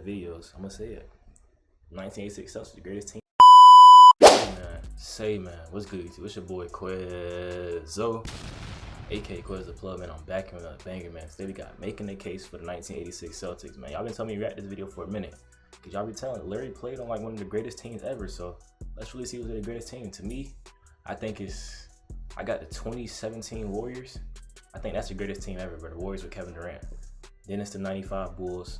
videos. I'm gonna say it. 1986 Celtics, the greatest team. Man, what's good? It's your boy Quezzo, aka Quez the Plug, man. I'm back in a banger, man. Today we got making the case for the 1986 Celtics, man. Y'all been telling me to react this video for a minute, cause y'all be telling Larry played on like one of the greatest teams ever. So let's really see who's the greatest team. To me, I think I got the 2017 Warriors. I think that's the greatest team ever, bro. The Warriors with Kevin Durant. Then it's the 95 Bulls.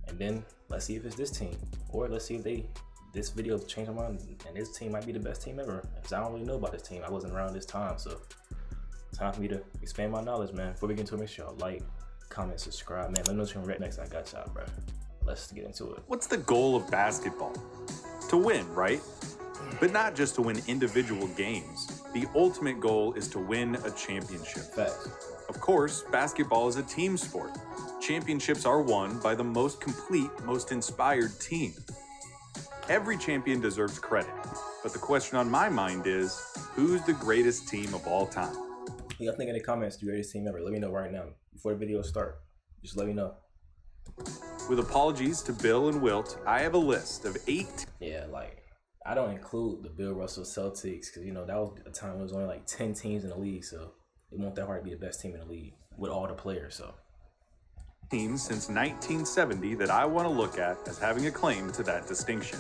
And then let's see if it's this team. Or let's see if this video changed my mind and this team might be the best team ever. Because I don't really know about this team. I wasn't around this time. So time for me to expand my knowledge, man. Before we get into it, make sure y'all like, comment, subscribe, man. Let me know what you're gonna react next. I got y'all, bro. Let's get into it. What's the goal of basketball? To win, right? But not just to win individual games. The ultimate goal is to win a championship. Facts. Of course, basketball is a team sport. Championships are won by the most complete, most inspired team. Every champion deserves credit, but the question on my mind is, who's the greatest team of all time? Y'all think in the comments the greatest team ever? Let me know right now. Before the video start, just let me know. With apologies to Bill and Wilt, I have a list of 8. Yeah, like, I don't include the Bill Russell Celtics because, you know, that was a time when there was only like 10 teams in the league, so it won't that hard to be the best team in the league with all the players, so. Teams since 1970 that I want to look at as having a claim to that distinction.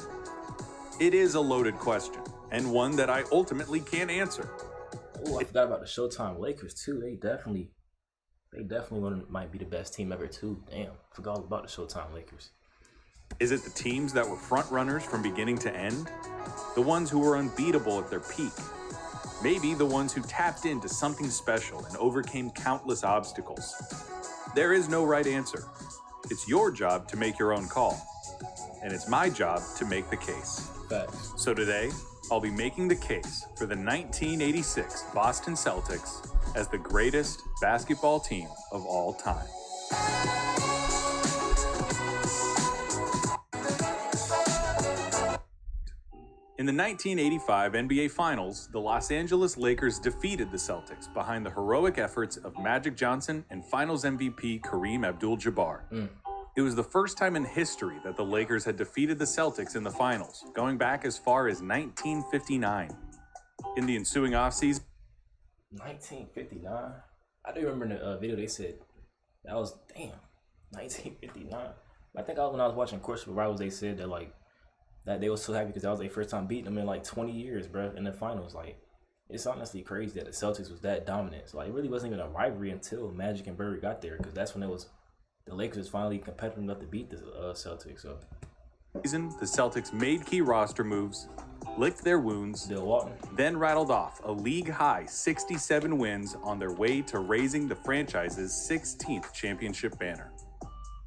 It is a loaded question, and one that I ultimately can't answer. Oh, I forgot about the Showtime Lakers too. They definitely might be the best team ever too. Damn, forgot all about the Showtime Lakers. Is it the teams that were front runners from beginning to end? The ones who were unbeatable at their peak? Maybe the ones who tapped into something special and overcame countless obstacles? There is no right answer. It's your job to make your own call. And it's my job to make the case. Facts. So today, I'll be making the case for the 1986 Boston Celtics as the greatest basketball team of all time. In the 1985 NBA Finals, the Los Angeles Lakers defeated the Celtics behind the heroic efforts of Magic Johnson and Finals MVP Kareem Abdul-Jabbar. It was the first time in history that the Lakers had defeated the Celtics in the finals, going back as far as 1959. In the ensuing offseason, 1959? I do remember in the video they said that was, 1959. I think when I was watching Course of Rivals, they said that like, that they were so happy because that was their first time beating them in like 20 years, bro, in the finals. Like, it's honestly crazy that the Celtics was that dominant. So like, it really wasn't even a rivalry until Magic and Bird got there, because that's when the Lakers was finally competitive enough to beat the Celtics. So the Celtics made key roster moves, licked their wounds, Walton, then rattled off a league-high 67 wins on their way to raising the franchise's 16th championship banner.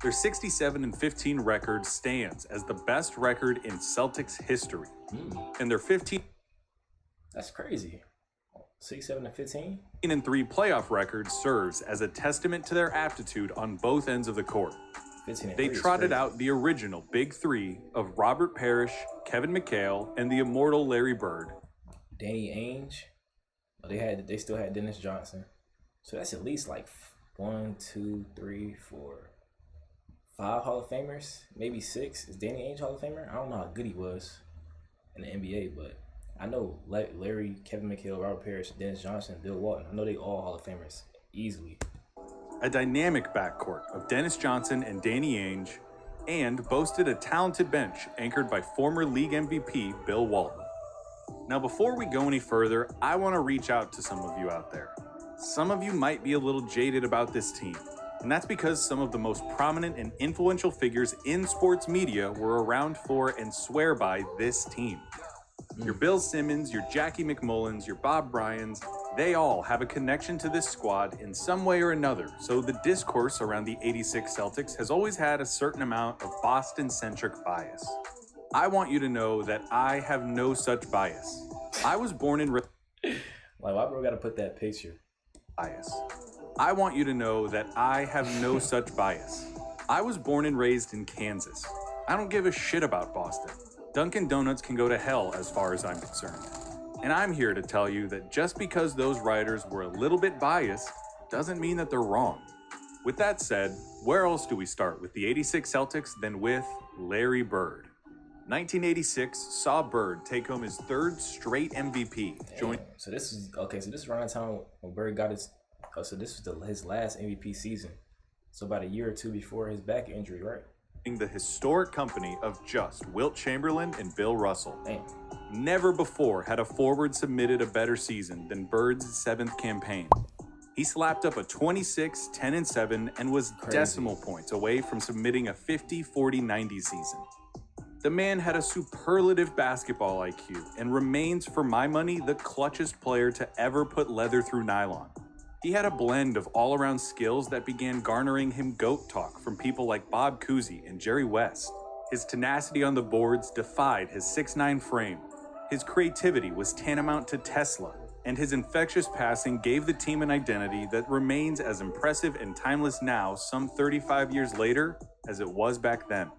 Their 67-15 record stands as the best record in Celtics history. And their 15 That's crazy. 67-15? 3 playoff record serves as a testament to their aptitude on both ends of the court. They trotted out the original Big Three of Robert Parrish, Kevin McHale, and the immortal Larry Bird. Danny Ainge. They still had Dennis Johnson. So that's at least like 1, 2, 3, 4, 5 Hall of Famers, maybe 6. Is Danny Ainge Hall of Famer? I don't know how good he was in the NBA, but I know Larry, Kevin McHale, Robert Parrish, Dennis Johnson, Bill Walton. I know they all Hall of Famers easily. A dynamic backcourt of Dennis Johnson and Danny Ainge, and boasted a talented bench anchored by former league MVP Bill Walton. Now, before we go any further, I want to reach out to some of you out there. Some of you might be a little jaded about this team, and that's because some of the most prominent and influential figures in sports media were around for and swear by this team. Your Bill Simmons, your Jackie McMullins, your Bob Bryans, they all have a connection to this squad in some way or another, so the discourse around the '86 Celtics has always had a certain amount of Boston-centric bias. I want you to know that I have no such bias. I was born in... Like, why bro gotta put that picture? Bias. I want you to know that I have no such bias. I was born and raised in Kansas. I don't give a shit about Boston. Dunkin' Donuts can go to hell as far as I'm concerned. And I'm here to tell you that just because those writers were a little bit biased doesn't mean that they're wrong. With that said, where else do we start with the '86 Celtics than with Larry Bird? 1986 saw Bird take home his third straight MVP. So this is okay. So this is around the time when Bird got his. So this was his last MVP season. So about a year or two before his back injury, right? The historic company of just Wilt Chamberlain and Bill Russell. Damn. Never before had a forward submitted a better season than Bird's 7th campaign. He slapped up a 26, 10-7 and was decimal points away from submitting a 50, 40, 90 season. The man had a superlative basketball IQ and remains, for my money, the clutchest player to ever put leather through nylon. He had a blend of all-around skills that began garnering him GOAT talk from people like Bob Cousy and Jerry West. His tenacity on the boards defied his 6'9" frame. His creativity was tantamount to Tesla, and his infectious passing gave the team an identity that remains as impressive and timeless now, some 35 years later, as it was back then.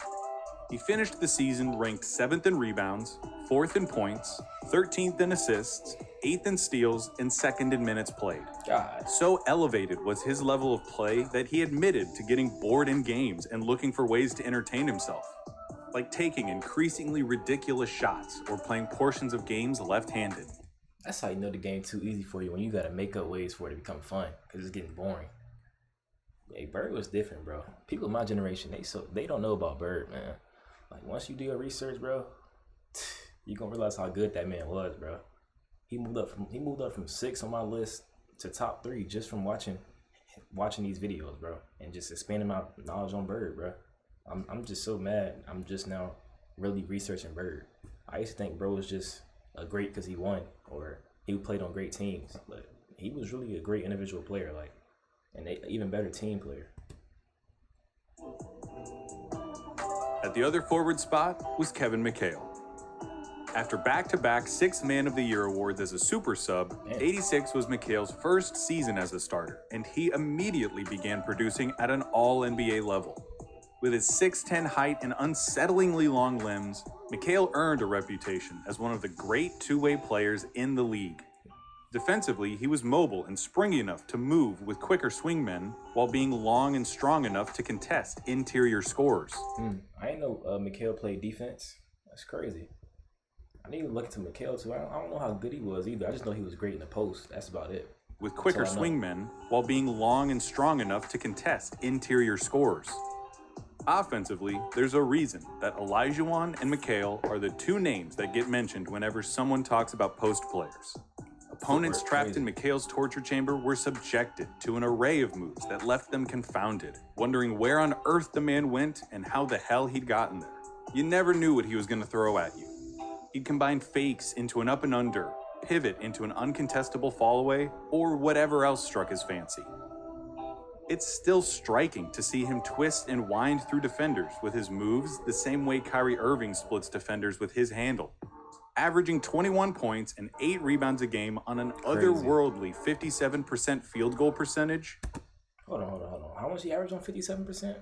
He finished the season ranked 7th in rebounds, 4th in points, 13th in assists, 8th in steals, and 2nd in minutes played. God. So elevated was his level of play that he admitted to getting bored in games and looking for ways to entertain himself, like taking increasingly ridiculous shots or playing portions of games left-handed. That's how you know the game too easy for you, when you gotta make up ways for it to become fun, because it's getting boring. Hey, Bird was different, bro. People of my generation, they don't know about Bird, man. Like, once you do your research, bro, you gonna realize how good that man was, bro. He moved up from 6 on my list to top 3 just from watching these videos, bro, and just expanding my knowledge on Bird, bro. I'm just so mad. I'm just now really researching Bird. I used to think bro was just a great because he won or he played on great teams, but he was really a great individual player, like, and an even better team player. At the other forward spot was Kevin McHale. After back-to-back 6th Man of the Year awards as a super sub, '86 was McHale's first season as a starter, and he immediately began producing at an all-NBA level. With his 6'10" height and unsettlingly long limbs, McHale earned a reputation as one of the great two-way players in the league. Defensively, he was mobile and springy enough to move with quicker swingmen while being long and strong enough to contest interior scorers. I didn't know McHale played defense. That's crazy. I need to look into McHale too. I don't know how good he was either. I just know he was great in the post. That's about it. With quicker swingmen while being long and strong enough to contest interior scorers. Offensively, there's a reason that Olajuwon and McHale are the 2 names that get mentioned whenever someone talks about post players. Opponents trapped in McHale's torture chamber were subjected to an array of moves that left them confounded, wondering where on earth the man went and how the hell he'd gotten there. You never knew what he was going to throw at you. He'd combine fakes into an up and under, pivot into an uncontestable fall away, or whatever else struck his fancy. It's still striking to see him twist and wind through defenders with his moves the same way Kyrie Irving splits defenders with his handle. Averaging 21 points and 8 rebounds a game on an otherworldly 57% field goal percentage. Hold on. How much he averaged on 57%?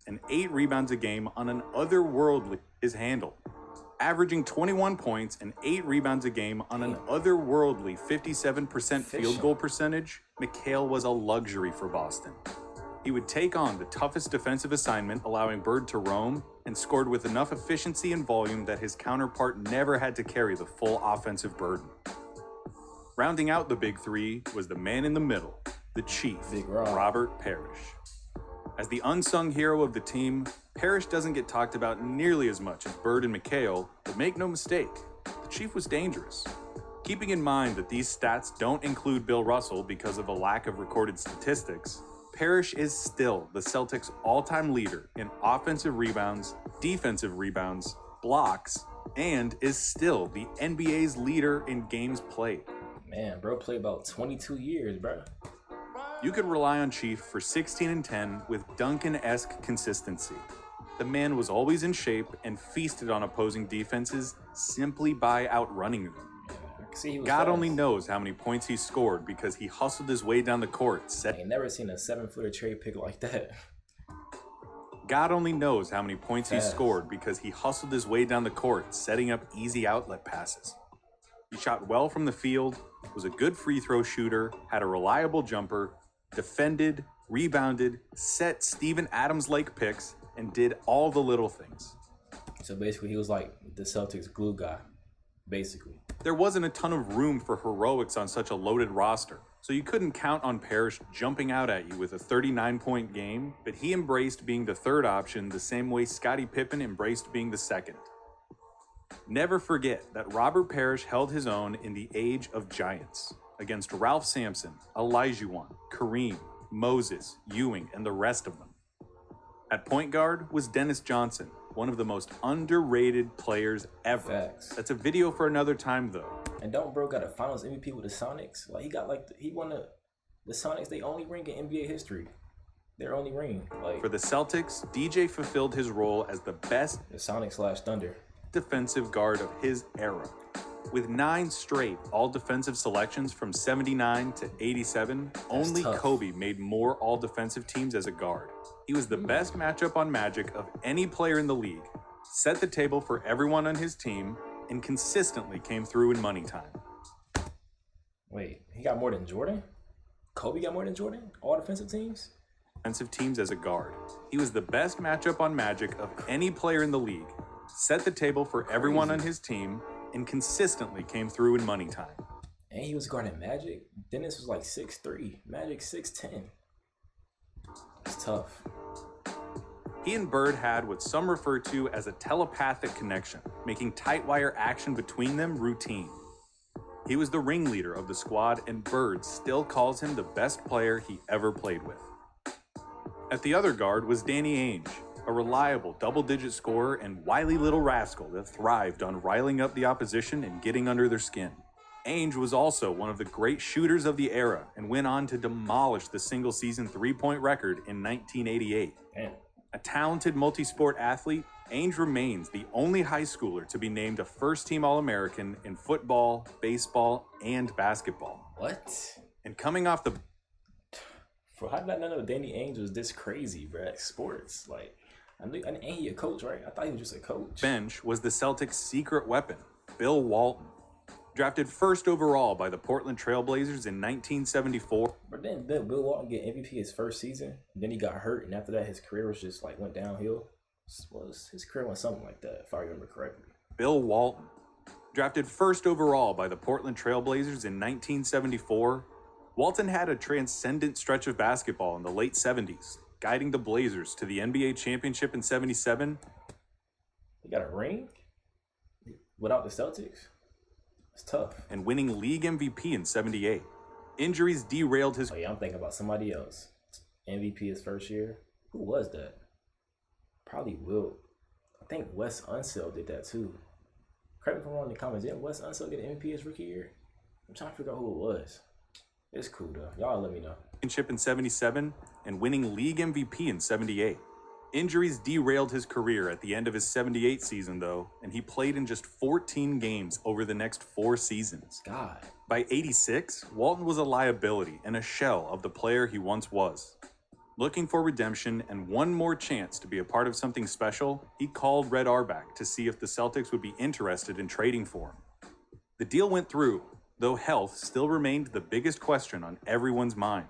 And 8 rebounds a game on an otherworldly his handle. Averaging 21 points and 8 rebounds a game on an otherworldly 57% field goal percentage, McHale was a luxury for Boston. He would take on the toughest defensive assignment, allowing Bird to roam, and scored with enough efficiency and volume that his counterpart never had to carry the full offensive burden. Rounding out the big 3 was the man in the middle, the chief, Robert Parrish. As the unsung hero of the team, Parrish doesn't get talked about nearly as much as Bird and McHale, but make no mistake, the Chief was dangerous. Keeping in mind that these stats don't include Bill Russell because of a lack of recorded statistics, Parrish is still the Celtics' all-time leader in offensive rebounds, defensive rebounds, blocks, and is still the NBA's leader in games played. Man, bro played about 22 years, bro. You could rely on Chief for 16 and 10 with Duncan-esque consistency. The man was always in shape and feasted on opposing defenses simply by outrunning them. God only knows how many points he scored because he hustled his way down the court. I ain't never seen a 7-footer trade pick like that. God only knows how many points he scored because he hustled his way down the court, setting up easy outlet passes. He shot well from the field, was a good free throw shooter, had a reliable jumper, defended, rebounded, set Steven Adams-like picks, and did all the little things. So basically, he was like the Celtics glue guy, basically. There wasn't a ton of room for heroics on such a loaded roster, so you couldn't count on Parrish jumping out at you with a 39-point game, but he embraced being the third option the same way Scottie Pippen embraced being the second. Never forget that Robert Parrish held his own in the age of giants against Ralph Sampson, Olajuwon, Kareem, Moses, Ewing, and the rest of them. At point guard was Dennis Johnson, one of the most underrated players ever. Facts. That's a video for another time, though. And don't bro got a Finals MVP with the Sonics? Like he won the Sonics. They only ring in NBA history. Their only ring. Like For the Celtics, DJ fulfilled his role as the best the Sonics/Thunder defensive guard of his era. With 9 straight all-defensive selections from 79 to 87, only tough. Kobe made more all-defensive teams as a guard. He was the best matchup on Magic of any player in the league, set the table for everyone on his team, and consistently came through in money time. Wait, he got more than Jordan? Kobe got more than Jordan? All defensive teams? Defensive teams as a guard. He was the best matchup on Magic of any player in the league, set the table for everyone on his team, and consistently came through in money time. And he was guarding Magic? Dennis was like 6'3", Magic 6'10". It's tough. He and Bird had what some refer to as a telepathic connection, making tight wire action between them routine. He was the ringleader of the squad, and Bird still calls him the best player he ever played with. At the other guard was Danny Ainge, a reliable double-digit scorer and wily little rascal that thrived on riling up the opposition and getting under their skin. Ainge was also one of the great shooters of the era and went on to demolish the single-season three-point record in 1988. Damn. A talented multi-sport athlete, Ainge remains the only high schooler to be named a first-team All-American in football, baseball, and basketball. What? And coming off the Bro, how did I not know Danny Ainge was this crazy, bro? At sports, like, ain't he a coach, right? I thought he was just a coach. bench was the Celtics' secret weapon, Bill Walton. Drafted first overall by the Portland Trailblazers in 1974. But then Bill Walton get MVP his first season, and then he got hurt, and after that his career was just like went downhill. His career went something like that, if I remember correctly. Bill Walton. Drafted first overall by the Portland Trailblazers in 1974, Walton had a transcendent stretch of basketball in the late 70s, guiding the Blazers to the NBA championship in 77. He got a ring without the Celtics? It's tough. And winning league MVP in 78. Injuries derailed his... Oh yeah, I'm thinking about somebody else. MVP his first year. Who was that? Probably Wilt. I think Wes Unseld did that too. Correct me if I'm wrong in the comments. Didn't Wes Unseld get MVP his rookie year? I'm trying to figure out who it was. It's cool though. Y'all let me know. Championship in 77 and winning league MVP in 78. Injuries derailed his career at the end of his 78 season though, and he played in just 14 games over the next 4 seasons. God. By 86, Walton was a liability and a shell of the player he once was. Looking for redemption and one more chance to be a part of something special, he called Red Auerbach to see if the Celtics would be interested in trading for him. The deal went through, though health still remained the biggest question on everyone's mind.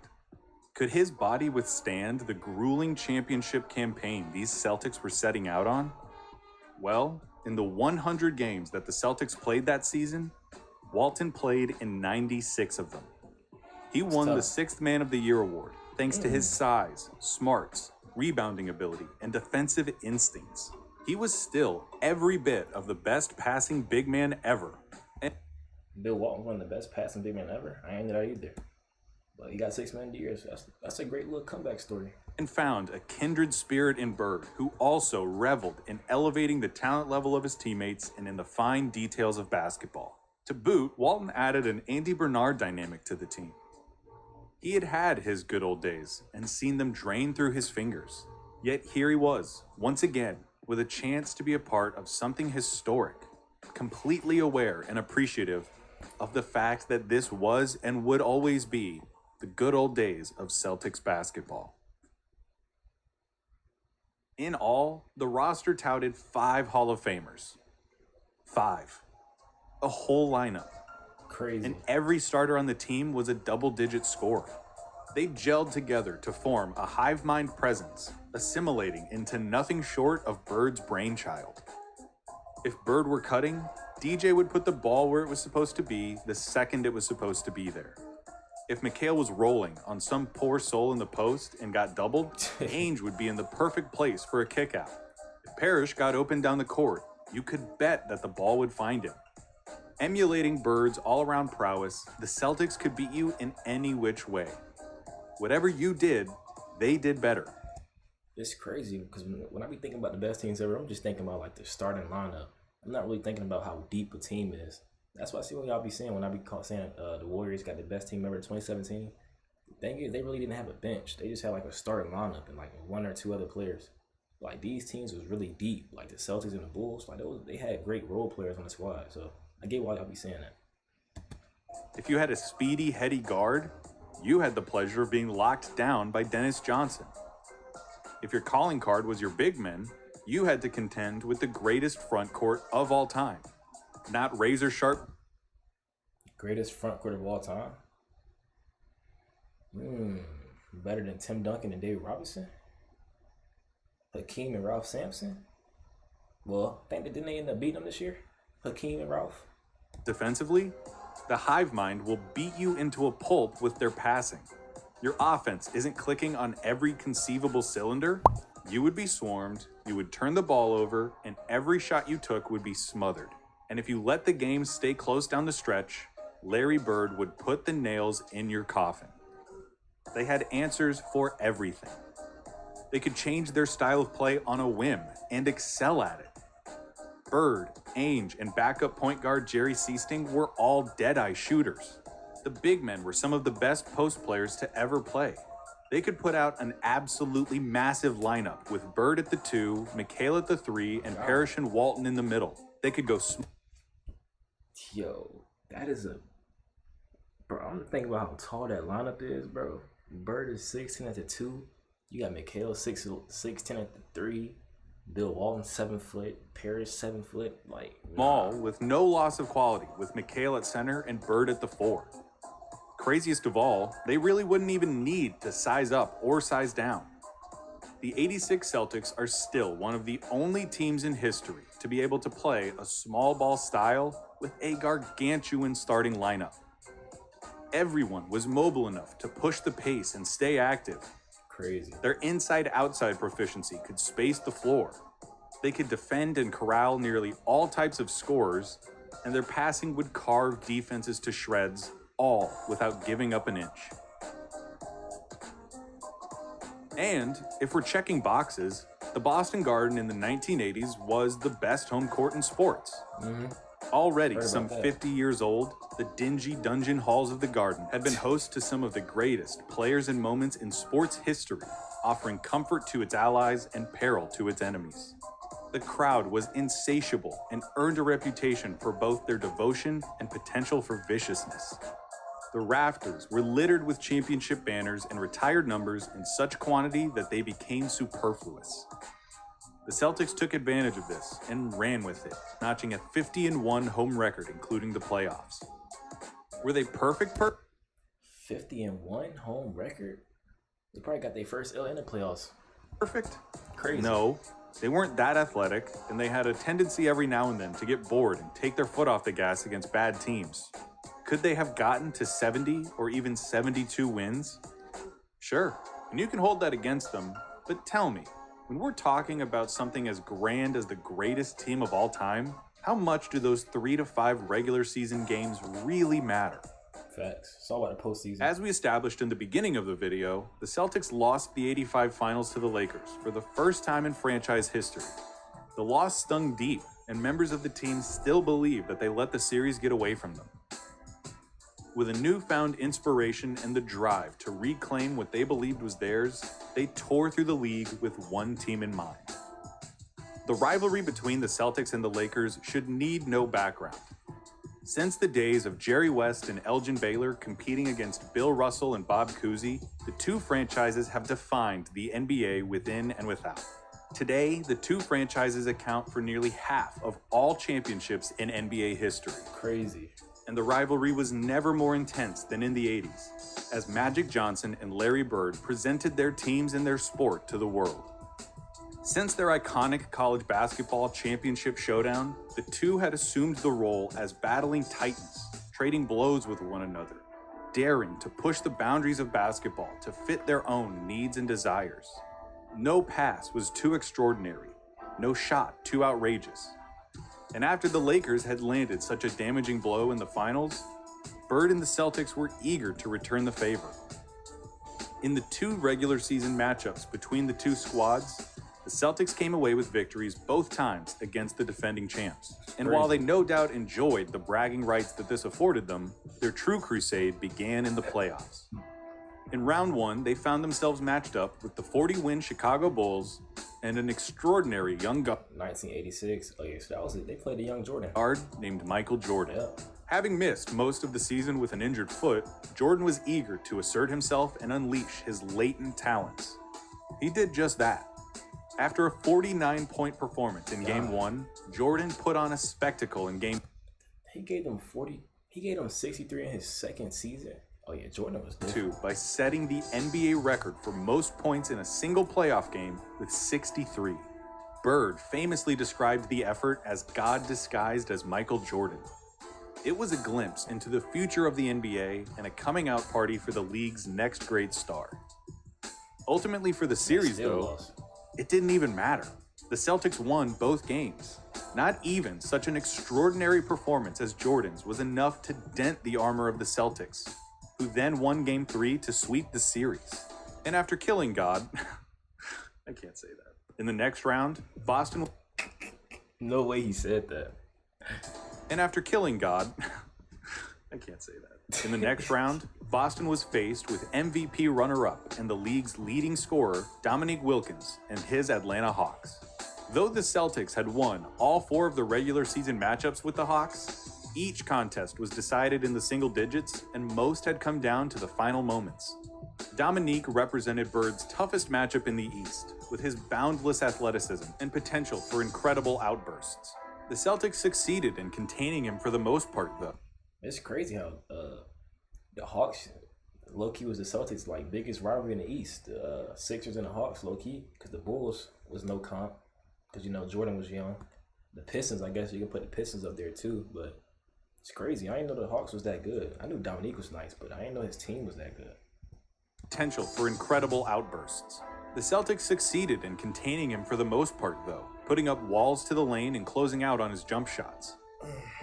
Could his body withstand the grueling championship campaign these Celtics were setting out on? Well, in the 100 games that the Celtics played that season, Walton played in 96 of them. He won the 6th Man of the Year award thanks to his size, smarts, rebounding ability, and defensive instincts. He was still every bit of the best passing big man ever. Bill Walton one of the best passing big men ever. I ain't know that either. But he got 6 Man of the Year. So that's a great little comeback story. And found a kindred spirit in Bird, who also reveled in elevating the talent level of his teammates and in the fine details of basketball. To boot, Walton added an Andy Bernard dynamic to the team. He had had his good old days and seen them drain through his fingers. Yet here he was, once again, with a chance to be a part of something historic, completely aware and appreciative of the fact that this was and would always be the good old days of Celtics basketball. In all, the roster touted 5 Hall of Famers. 5. A whole lineup. Crazy. And every starter on the team was a double-digit scorer. They gelled together to form a hive-mind presence, assimilating into nothing short of Bird's brainchild. If Bird were cutting, DJ would put the ball where it was supposed to be the second it was supposed to be there. If McHale was rolling on some poor soul in the post and got doubled, Ainge would be in the perfect place for a kickout. If Parrish got open down the court, you could bet that the ball would find him. Emulating Bird's all-around prowess, the Celtics could beat you in any which way. Whatever you did, they did better. It's crazy because when I be thinking about the best teams ever, I'm just thinking about like the starting lineup. I'm not really thinking about how deep a team is. That's what I see when y'all be saying when I be saying the Warriors got the best team ever in 2017. The thing is, they really didn't have a bench. They just had like a starting lineup and like one or two other players. Like these teams was really deep. Like the Celtics and the Bulls, like they had great role players on the squad. So I get why y'all be saying that. If you had a speedy, heady guard, you had the pleasure of being locked down by Dennis Johnson. If your calling card was your big men, you had to contend with the greatest front court of all time. Not razor sharp. Greatest front court of all time? Better than Tim Duncan and David Robinson? Hakeem and Ralph Sampson? Well, I think didn't they end up beating them this year? Hakeem and Ralph? Defensively, the Hive-mind will beat you into a pulp with their passing. Your offense isn't clicking on every conceivable cylinder. You would be swarmed, you would turn the ball over, and every shot you took would be smothered. And if you let the game stay close down the stretch, Larry Bird would put the nails in your coffin. They had answers for everything. They could change their style of play on a whim and excel at it. Bird, Ainge, and backup point guard Jerry Seasting were all dead-eye shooters. The big men were some of the best post players to ever play. They could put out an absolutely massive lineup with Bird at the 2, McHale at the 3, and Parrish and Walton in the middle. They could go Yo, that is bro, I'm thinking about how tall that lineup is, bro. Bird is 6'10" at the 2. You got McHale 6'10" at the 3. Bill Walton 7 foot. Parrish 7 foot. Like small with no loss of quality, with McHale at center and Bird at the 4. Craziest of all, they really wouldn't even need to size up or size down. The '86 Celtics are still one of the only teams in history to be able to play a small ball style with a gargantuan starting lineup. Everyone was mobile enough to push the pace and stay active. Crazy. Their inside-outside proficiency could space the floor. They could defend and corral nearly all types of scorers, and their passing would carve defenses to shreds, all without giving up an inch. And if we're checking boxes, the Boston Garden in the 1980s was the best home court in sports. Already some 50 years old, the dingy dungeon halls of the Garden had been host to some of the greatest players and moments in sports history, offering comfort to its allies and peril to its enemies. The crowd was insatiable and earned a reputation for both their devotion and potential for viciousness. The rafters were littered with championship banners and retired numbers in such quantity that they became superfluous. The Celtics took advantage of this and ran with it, notching a 50-1 home record, including the playoffs. Were they perfect? 50-1 home record? They probably got their first L in the playoffs. Perfect? Crazy. No, they weren't that athletic, and they had a tendency every now and then to get bored and take their foot off the gas against bad teams. Could they have gotten to 70 or even 72 wins? Sure, and you can hold that against them, but tell me, when we're talking about something as grand as the greatest team of all time, how much do those 3 to 5 regular season games really matter? Facts. It's all about the postseason. As we established in the beginning of the video, the Celtics lost the '85 finals to the Lakers for the first time in franchise history. The loss stung deep, and members of the team still believe that they let the series get away from them. With a newfound inspiration and the drive to reclaim what they believed was theirs, they tore through the league with one team in mind. The rivalry between the Celtics and the Lakers should need no background. Since the days of Jerry West and Elgin Baylor competing against Bill Russell and Bob Cousy, the two franchises have defined the NBA within and without. Today, the two franchises account for nearly half of all championships in NBA history. Crazy. and the rivalry was never more intense than in the 80s, as Magic Johnson and Larry Bird presented their teams and their sport to the world. Since their iconic college basketball championship showdown, the two had assumed the role as battling titans, trading blows with one another, daring to push the boundaries of basketball to fit their own needs and desires. No pass was too extraordinary, no shot too outrageous. And after the Lakers had landed such a damaging blow in the finals, Bird and the Celtics were eager to return the favor. In the two regular season matchups between the two squads, the Celtics came away with victories both times against the defending champs. And while they no doubt enjoyed the bragging rights that this afforded them, their true crusade began in the playoffs. In round one, they found themselves matched up with the 40-win Chicago Bulls and an extraordinary young guard 1986. Oh yeah, so that was it. They played a young Jordan. Named Michael Jordan. Yeah. Having missed most of the season with an injured foot, Jordan was eager to assert himself and unleash his latent talents. He did just that. After a 49-point performance in Game 1, Jordan put on a spectacle in Game He gave them 40. He gave them 63 in his second season. Oh yeah, Jordan was different. 2 by setting the NBA record for most points in a single playoff game with 63. Bird famously described the effort as God disguised as Michael Jordan. It was a glimpse into the future of the NBA and a coming out party for the league's next great star. Ultimately for the series though, it didn't even matter. The Celtics won both games. Not even such an extraordinary performance as Jordan's was enough to dent the armor of the Celtics, who then won Game 3 to sweep the series. And after killing God, I can't say that. In the next round, Boston... No way he said that. And after killing God, I can't say that. In the next round, Boston was faced with MVP runner-up and the league's leading scorer, Dominique Wilkins, and his Atlanta Hawks. Though the Celtics had won all 4 of the regular season matchups with the Hawks, each contest was decided in the single digits, and most had come down to the final moments. Dominique represented Bird's toughest matchup in the East, with his boundless athleticism and potential for incredible outbursts. The Celtics succeeded in containing him for the most part, though. It's crazy how the Hawks, low-key was the Celtics' like biggest rivalry in the East. Sixers and the Hawks, low-key, because the Bulls was no comp, because you know Jordan was young. The Pistons, I guess you can put the Pistons up there too, but it's crazy. I didn't know the Hawks was that good. I knew Dominique was nice, but I didn't know his team was that good. Potential for incredible outbursts. The Celtics succeeded in containing him for the most part, though, putting up walls to the lane and closing out on his jump shots.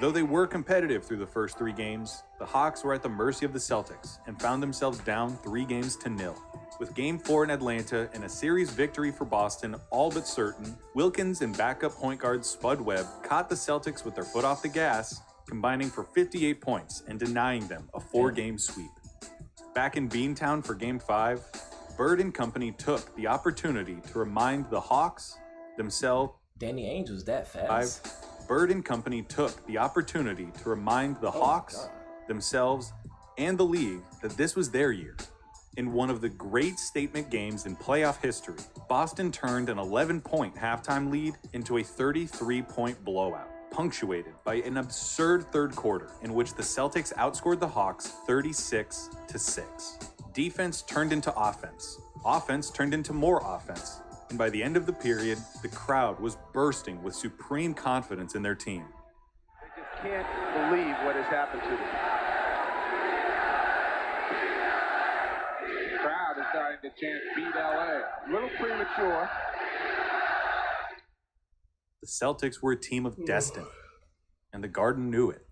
Though they were competitive through the first 3 games, the Hawks were at the mercy of the Celtics and found themselves down 3-0. With Game 4 in Atlanta and a series victory for Boston all but certain, Wilkins and backup point guard Spud Webb caught the Celtics with their foot off the gas, combining for 58 points and denying them a 4-game sweep. Back in Beantown for Game 5, Bird and company took the opportunity to remind the Hawks themselves. Danny Ainge was that fast. Bird and company took the opportunity to remind the Hawks themselves and the league that this was their year. In one of the great statement games in playoff history, Boston turned an 11-point halftime lead into a 33-point blowout, punctuated by an absurd third quarter in which the Celtics outscored the Hawks 36-6. Defense turned into offense. Offense turned into more offense. And by the end of the period, the crowd was bursting with supreme confidence in their team. They just can't believe what has happened to them. The crowd is starting to chant "Beat LA." A little premature. The Celtics were a team of destiny, and the Garden knew it.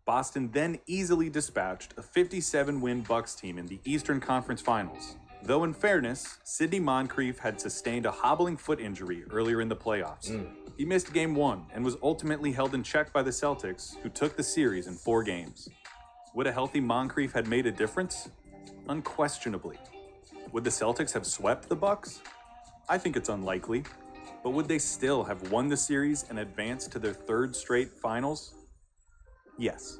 Boston then easily dispatched a 57-win Bucks team in the Eastern Conference Finals. Though in fairness, Sidney Moncrief had sustained a hobbling foot injury earlier in the playoffs. He missed Game 1 and was ultimately held in check by the Celtics, who took the series in 4 games. Would a healthy Moncrief have made a difference? Unquestionably. Would the Celtics have swept the Bucks? I think it's unlikely. But would they still have won the series and advanced to their 3rd straight finals? Yes.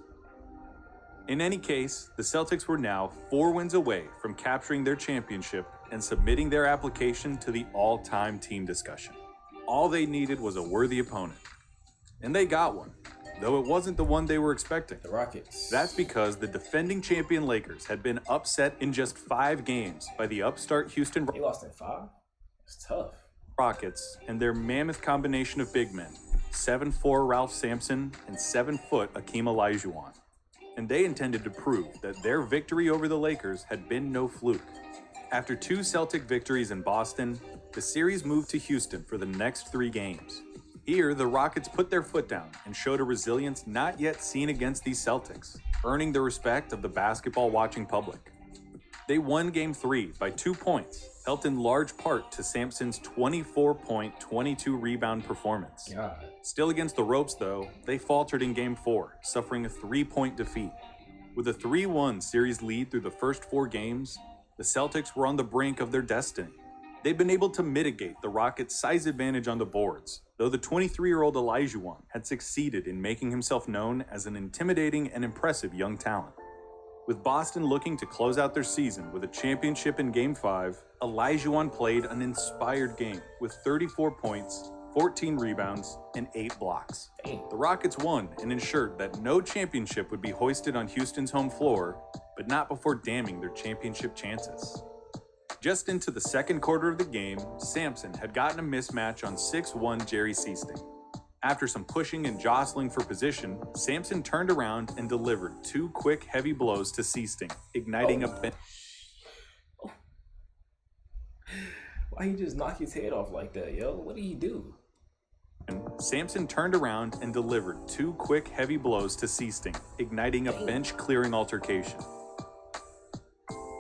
In any case, the Celtics were now 4 wins away from capturing their championship and submitting their application to the all-time team discussion. All they needed was a worthy opponent. And they got one. though it wasn't the one they were expecting. The Rockets. That's because the defending champion Lakers had been upset in just 5 games by the upstart Houston They lost in 5? It's tough. Rockets and their mammoth combination of big men, 7'4" Ralph Sampson and 7-foot Akeem Olajuwon. And they intended to prove that their victory over the Lakers had been no fluke. After 2 Celtic victories in Boston, the series moved to Houston for the next 3 games. Here, the Rockets put their foot down and showed a resilience not yet seen against these Celtics, earning the respect of the basketball-watching public. They won Game 3 by 2 points, helped in large part to Sampson's 24-point, 22-rebound performance. God. Still against the ropes, though, they faltered in Game 4, suffering a 3-point defeat. With a 3-1 series lead through the first 4 games, the Celtics were on the brink of their destiny. They'd been able to mitigate the Rockets' size advantage on the boards, though the 23-year-old Olajuwon had succeeded in making himself known as an intimidating and impressive young talent. With Boston looking to close out their season with a championship in Game 5, Olajuwon played an inspired game with 34 points, 14 rebounds, and 8 blocks. The Rockets won and ensured that no championship would be hoisted on Houston's home floor, but not before damning their championship chances. Just into the second quarter of the game, Sampson had gotten a mismatch on 6'1" Jerry Seasting. After some pushing and jostling for position, Sampson turned around and delivered 2 quick, heavy blows to Seasting, igniting a bench. Why he just knock his head off like that, yo? What did he do? Sampson turned around and delivered 2 quick, heavy blows to Seasting, igniting a bench-clearing altercation.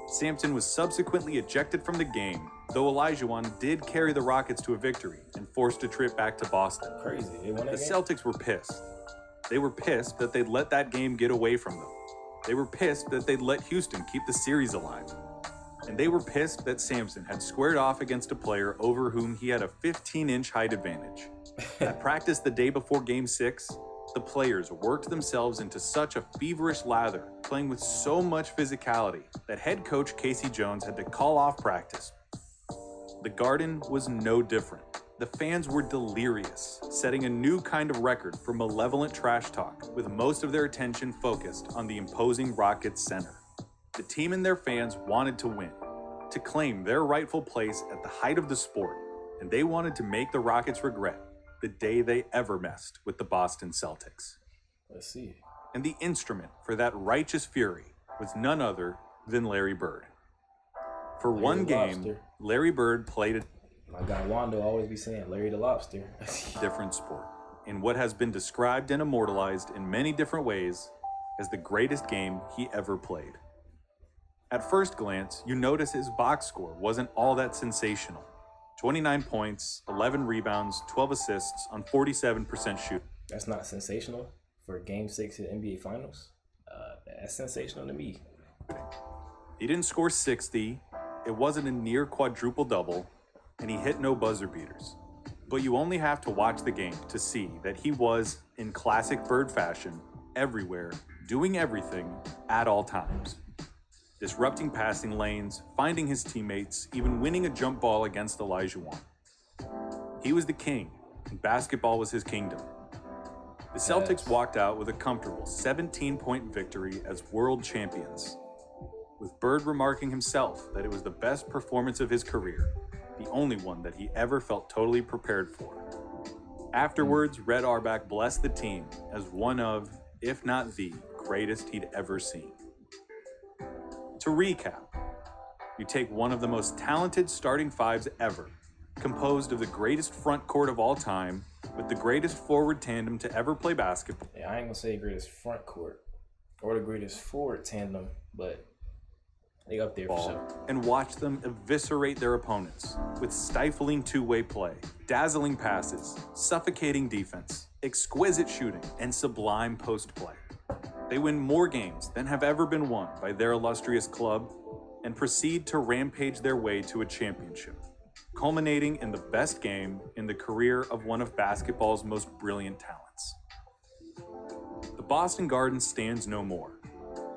Sampson was subsequently ejected from the game, though Olajuwon did carry the Rockets to a victory and forced a trip back to Boston. Crazy. They won that The game? Celtics were pissed. They were pissed that they'd let that game get away from them. They were pissed that they'd let Houston keep the series alive. And they were pissed that Sampson had squared off against a player over whom he had a 15-inch height advantage. At practice the day before Game 6, the players worked themselves into such a feverish lather, playing with so much physicality, that head coach Casey Jones had to call off practice. The Garden was no different. The fans were delirious, setting a new kind of record for malevolent trash talk, with most of their attention focused on the imposing Rockets center. The team and their fans wanted to win, to claim their rightful place at the height of the sport, and they wanted to make the Rockets regret the day they ever messed with the Boston Celtics. Let's see. And the instrument for that righteous fury was none other than Larry Bird. For Larry one the game, Lobster. Larry Bird played My guy Wando always be saying Larry the Lobster. a different sport in what has been described and immortalized in many different ways as the greatest game he ever played. At first glance, you notice his box score wasn't all that sensational. 29 points, 11 rebounds, 12 assists on 47% shooting. That's not sensational for Game 6 of the NBA Finals. That's sensational to me. He didn't score 60, it wasn't a near quadruple double, and he hit no buzzer beaters. But you only have to watch the game to see that he was, in classic Bird fashion, everywhere, doing everything, at all times. Disrupting passing lanes, finding his teammates, even winning a jump ball against Olajuwon. He was the king, and basketball was his kingdom. The Celtics walked out with a comfortable 17-point victory as world champions, with Bird remarking himself that it was the best performance of his career, the only one that he ever felt totally prepared for. Afterwards, Red Auerbach blessed the team as one of, if not the, greatest he'd ever seen. To recap, you take one of the most talented starting fives ever, composed of the greatest front court of all time, with the greatest forward tandem to ever play basketball. Yeah, I ain't gonna say greatest front court or the greatest forward tandem, but they up there for sure. And watch them eviscerate their opponents with stifling two-way play, dazzling passes, suffocating defense, exquisite shooting, and sublime post-play. They win more games than have ever been won by their illustrious club and proceed to rampage their way to a championship, culminating in the best game in the career of one of basketball's most brilliant talents. The Boston Garden stands no more.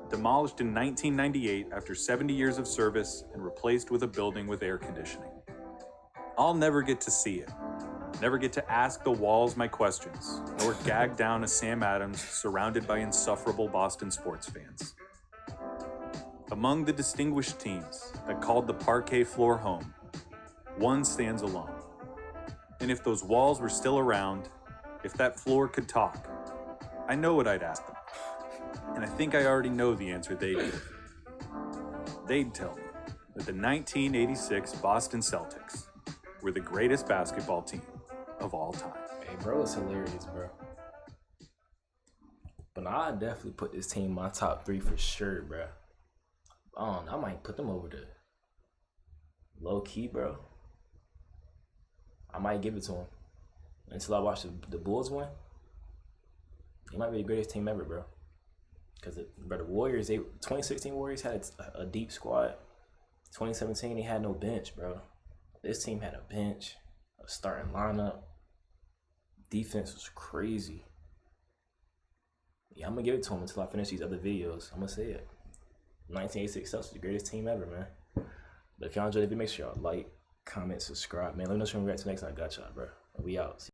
Demolished in 1998 after 70 years of service and replaced with a building with air conditioning. I'll never get to see it, never get to ask the walls my questions, nor gag down a Sam Adams surrounded by insufferable Boston sports fans. Among the distinguished teams that called the parquet floor home, one stands alone. And if those walls were still around, if that floor could talk, I know what I'd ask them. And I think I already know the answer they'd give. They'd tell me that the 1986 Boston Celtics were the greatest basketball team of all time. Hey, bro, it's hilarious, bro. But I definitely put this team in my top 3 for sure, bro. I might put them over the low key, bro. I might give it to them until I watch the Bulls win. They might be the greatest team ever, bro. Because the Warriors, 2016 Warriors had a deep squad. 2017, they had no bench, bro. This team had a bench, a starting lineup. Defense was crazy. Yeah, I'm going to give it to them until I finish these other videos. I'm going to say it. 1986 Celtics, the greatest team ever, man. But if y'all enjoyed the video, make sure y'all like, comment, subscribe, man. Let me know if you want to react to next time. I got y'all, bro. We out.